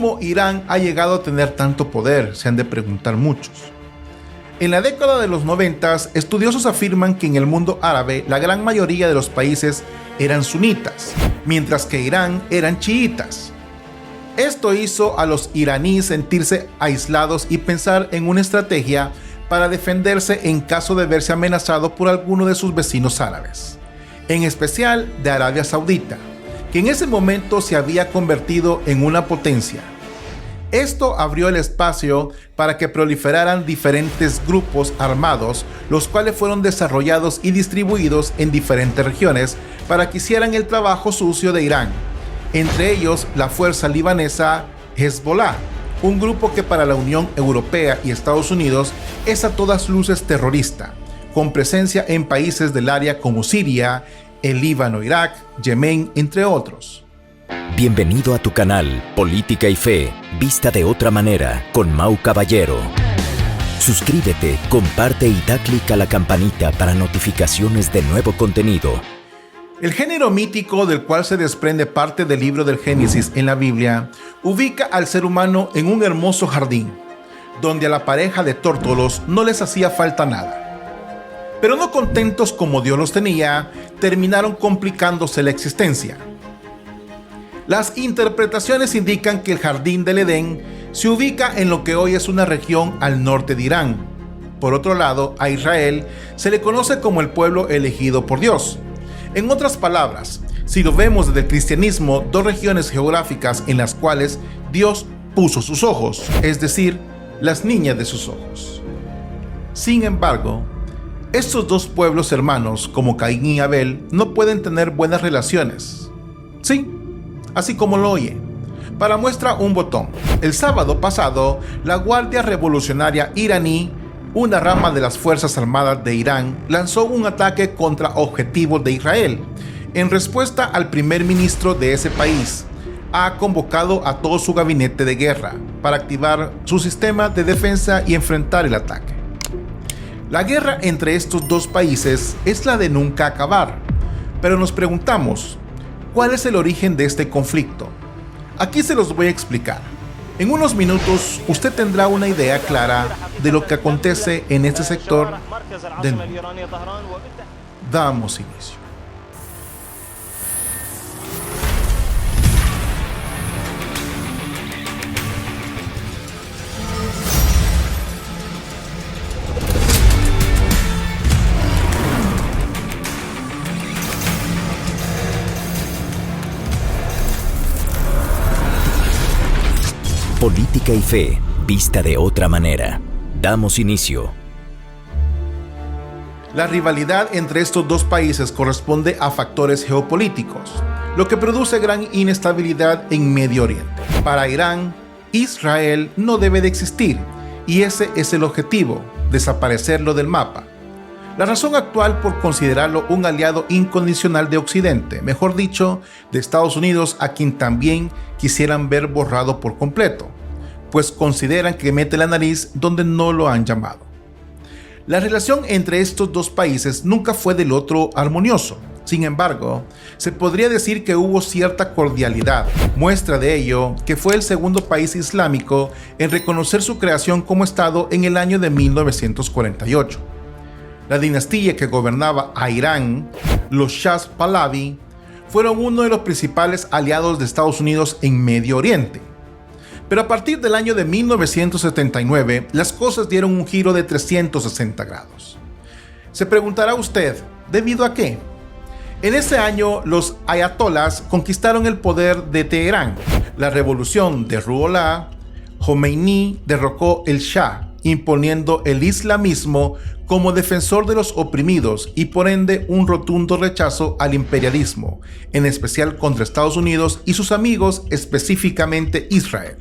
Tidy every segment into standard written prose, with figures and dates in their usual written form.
¿Cómo Irán ha llegado a tener tanto poder? Se han de preguntar muchos. En la década de los 90, estudiosos afirman que en el mundo árabe la gran mayoría de los países eran sunitas, mientras que Irán eran chiitas. Esto hizo a los iraníes sentirse aislados y pensar en una estrategia para defenderse en caso de verse amenazado por alguno de sus vecinos árabes, en especial de Arabia Saudita, que en ese momento se había convertido en una potencia. Esto abrió el espacio para que proliferaran diferentes grupos armados, los cuales fueron desarrollados y distribuidos en diferentes regiones para que hicieran el trabajo sucio de Irán, entre ellos la fuerza libanesa Hezbollah, un grupo que para la Unión Europea y Estados Unidos es a todas luces terrorista, con presencia en países del área como Siria, el Líbano, Irak, Yemen, entre otros. Bienvenido a tu canal Política y Fe, vista de otra manera, con Mau Caballero. Suscríbete, comparte y da clic a la campanita para notificaciones de nuevo contenido. El género mítico del cual se desprende parte del libro del Génesis en la Biblia ubica al ser humano en un hermoso jardín, donde a la pareja de tórtolos no les hacía falta nada. Pero no contentos como Dios los tenía, terminaron complicándose la existencia. Las interpretaciones indican que el jardín del Edén se ubica en lo que hoy es una región al norte de Irán. Por otro lado, a Israel se le conoce como el pueblo elegido por Dios. En otras palabras, si lo vemos desde el cristianismo, dos regiones geográficas en las cuales Dios puso sus ojos, es decir, las niñas de sus ojos. Sin embargo, estos dos pueblos hermanos, como Caín y Abel, no pueden tener buenas relaciones. Sí, así como lo oye. Para muestra un botón. El sábado pasado, la Guardia Revolucionaria iraní, una rama de las Fuerzas Armadas de Irán, lanzó un ataque contra objetivos de Israel. En respuesta al primer ministro de ese país, ha convocado a todo su gabinete de guerra para activar su sistema de defensa y enfrentar el ataque. La guerra entre estos dos países es la de nunca acabar, pero nos preguntamos, ¿cuál es el origen de este conflicto? Aquí se los voy a explicar. En unos minutos usted tendrá una idea clara de lo que acontece en este sector del mundo. Damos inicio. Política y Fe, vista de otra manera. Damos inicio. La rivalidad entre estos dos países corresponde a factores geopolíticos, lo que produce gran inestabilidad en Medio Oriente. Para Irán, Israel no debe de existir, y ese es el objetivo, desaparecerlo del mapa. La razón actual por considerarlo un aliado incondicional de Occidente, mejor dicho, de Estados Unidos, a quien también quisieran ver borrado por completo, pues consideran que mete la nariz donde no lo han llamado. La relación entre estos dos países nunca fue del otro armonioso. Sin embargo, se podría decir que hubo cierta cordialidad. Muestra de ello que fue el segundo país islámico en reconocer su creación como Estado en el año de 1948. La dinastía que gobernaba a Irán, los Shahs Pahlaví, fueron uno de los principales aliados de Estados Unidos en Medio Oriente. Pero a partir del año de 1979, las cosas dieron un giro de 360 grados. Se preguntará usted, ¿debido a qué? En ese año, los ayatolás conquistaron el poder de Teherán. La revolución de Ruhollah Khomeini derrocó el Shah, imponiendo el islamismo como defensor de los oprimidos y por ende un rotundo rechazo al imperialismo, en especial contra Estados Unidos y sus amigos, específicamente Israel.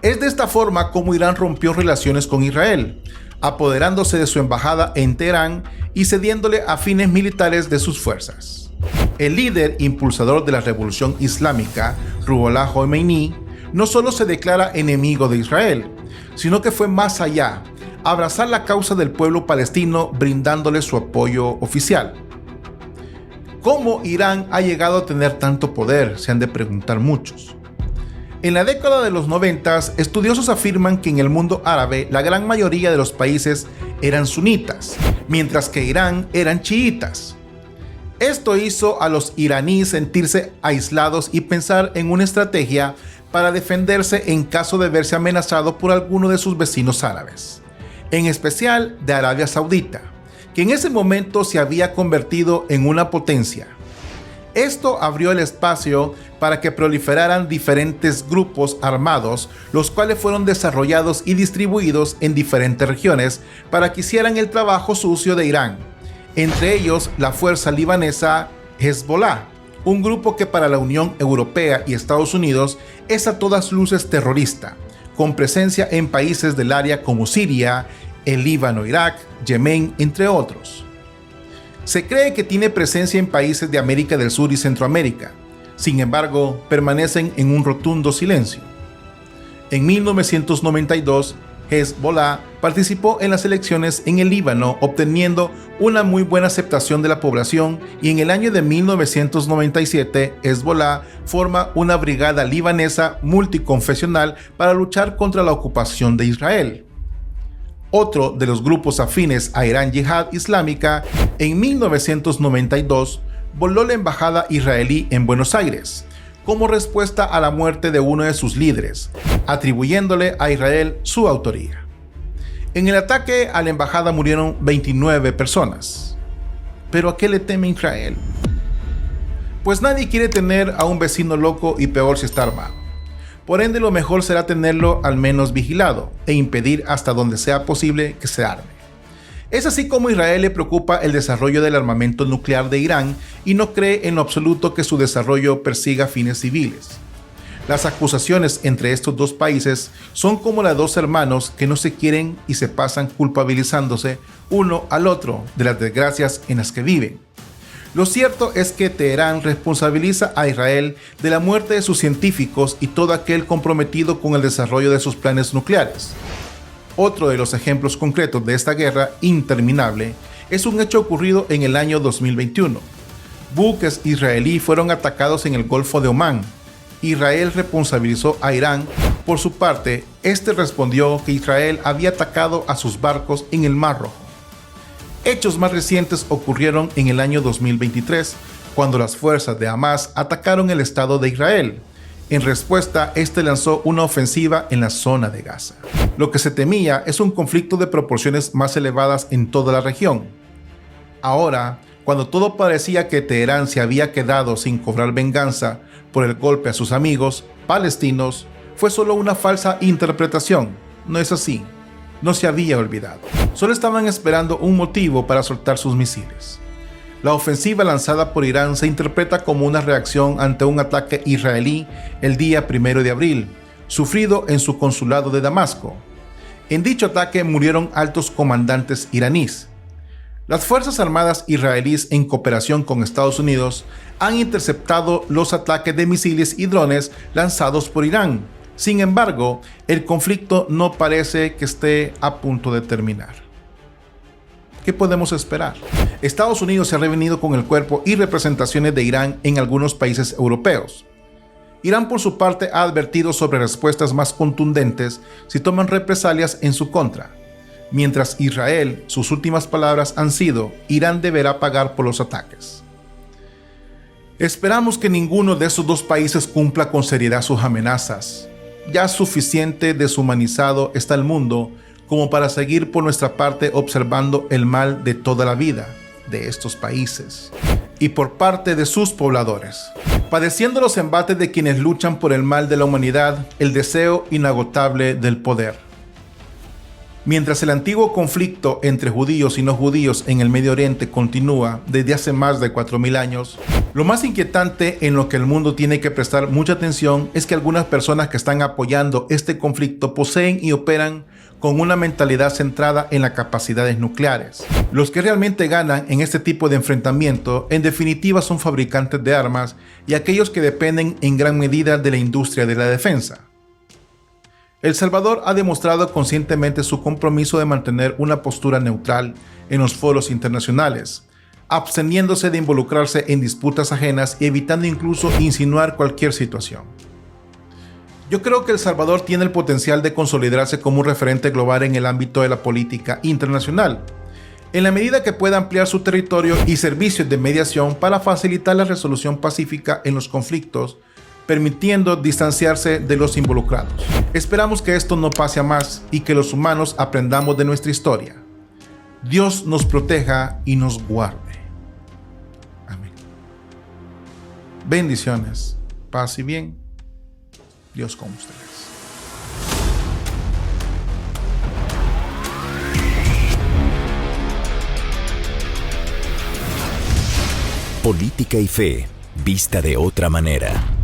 Es de esta forma como Irán rompió relaciones con Israel, apoderándose de su embajada en Teherán y cediéndole a fines militares de sus fuerzas. El líder impulsador de la revolución islámica, Ruhollah Khomeini, no solo se declara enemigo de Israel, sino que fue más allá, abrazar la causa del pueblo palestino brindándole su apoyo oficial. ¿Cómo Irán ha llegado a tener tanto poder? Se han de preguntar muchos. En la década de los 90, estudiosos afirman que en el mundo árabe la gran mayoría de los países eran sunitas, mientras que Irán eran chiitas. Esto hizo a los iraníes sentirse aislados y pensar en una estrategia para defenderse en caso de verse amenazado por alguno de sus vecinos árabes, en especial de Arabia Saudita, que en ese momento se había convertido en una potencia. Esto abrió el espacio para que proliferaran diferentes grupos armados, los cuales fueron desarrollados y distribuidos en diferentes regiones para que hicieran el trabajo sucio de Irán, entre ellos la fuerza libanesa Hezbollah, un grupo que para la Unión Europea y Estados Unidos es a todas luces terrorista, con presencia en países del área como Siria, el Líbano, Irak, Yemen, entre otros. Se cree que tiene presencia en países de América del Sur y Centroamérica, sin embargo, permanecen en un rotundo silencio. En 1992, Hezbollah participó en las elecciones en el Líbano, obteniendo una muy buena aceptación de la población, y en el año de 1997, Hezbollah forma una brigada libanesa multiconfesional para luchar contra la ocupación de Israel. Otro de los grupos afines a Irán Yihad Islámica, en 1992, voló la embajada israelí en Buenos Aires, como respuesta a la muerte de uno de sus líderes, atribuyéndole a Israel su autoría. En el ataque a la embajada murieron 29 personas. ¿Pero a qué le teme Israel? Pues nadie quiere tener a un vecino loco y peor si está armado. Por ende, lo mejor será tenerlo al menos vigilado e impedir hasta donde sea posible que se arme. Es así como Israel le preocupa el desarrollo del armamento nuclear de Irán y no cree en lo absoluto que su desarrollo persiga fines civiles. Las acusaciones entre estos dos países son como las dos hermanos que no se quieren y se pasan culpabilizándose uno al otro de las desgracias en las que viven. Lo cierto es que Teherán responsabiliza a Israel de la muerte de sus científicos y todo aquel comprometido con el desarrollo de sus planes nucleares. Otro de los ejemplos concretos de esta guerra interminable es un hecho ocurrido en el año 2021. Buques israelí fueron atacados en el Golfo de Omán. Israel responsabilizó a Irán. Por su parte, este respondió que Israel había atacado a sus barcos en el Mar Rojo. Hechos más recientes ocurrieron en el año 2023, cuando las fuerzas de Hamas atacaron el Estado de Israel. En respuesta, este lanzó una ofensiva en la zona de Gaza. Lo que se temía es un conflicto de proporciones más elevadas en toda la región. Ahora, cuando todo parecía que Teherán se había quedado sin cobrar venganza por el golpe a sus amigos palestinos, fue solo una falsa interpretación. No es así. No se había olvidado. Solo estaban esperando un motivo para soltar sus misiles. La ofensiva lanzada por Irán se interpreta como una reacción ante un ataque israelí el día 1 de abril, sufrido en su consulado de Damasco. En dicho ataque murieron altos comandantes iraníes. Las Fuerzas Armadas israelíes, en cooperación con Estados Unidos, han interceptado los ataques de misiles y drones lanzados por Irán. Sin embargo, el conflicto no parece que esté a punto de terminar. ¿Qué podemos esperar? Estados Unidos se ha revenido con el cuerpo y representaciones de Irán en algunos países europeos. Irán, por su parte, ha advertido sobre respuestas más contundentes si toman represalias en su contra. Mientras Israel, sus últimas palabras han sido: Irán deberá pagar por los ataques. Esperamos que ninguno de esos dos países cumpla con seriedad sus amenazas. Ya suficiente deshumanizado está el mundo como para seguir por nuestra parte observando el mal de toda la vida de estos países y por parte de sus pobladores, padeciendo los embates de quienes luchan por el mal de la humanidad, el deseo inagotable del poder. Mientras el antiguo conflicto entre judíos y no judíos en el Medio Oriente continúa desde hace más de 4.000 años, lo más inquietante en lo que el mundo tiene que prestar mucha atención es que algunas personas que están apoyando este conflicto poseen y operan con una mentalidad centrada en las capacidades nucleares. Los que realmente ganan en este tipo de enfrentamiento, en definitiva, son fabricantes de armas y aquellos que dependen en gran medida de la industria de la defensa. El Salvador ha demostrado conscientemente su compromiso de mantener una postura neutral en los foros internacionales, absteniéndose de involucrarse en disputas ajenas y evitando incluso insinuar cualquier situación. Yo creo que El Salvador tiene el potencial de consolidarse como un referente global en el ámbito de la política internacional, en la medida que pueda ampliar su territorio y servicios de mediación para facilitar la resolución pacífica en los conflictos, permitiendo distanciarse de los involucrados. Esperamos que esto no pase a más y que los humanos aprendamos de nuestra historia. Dios nos proteja y nos guarde. Amén. Bendiciones, paz y bien. Dios con ustedes. Política y fe, vista de otra manera.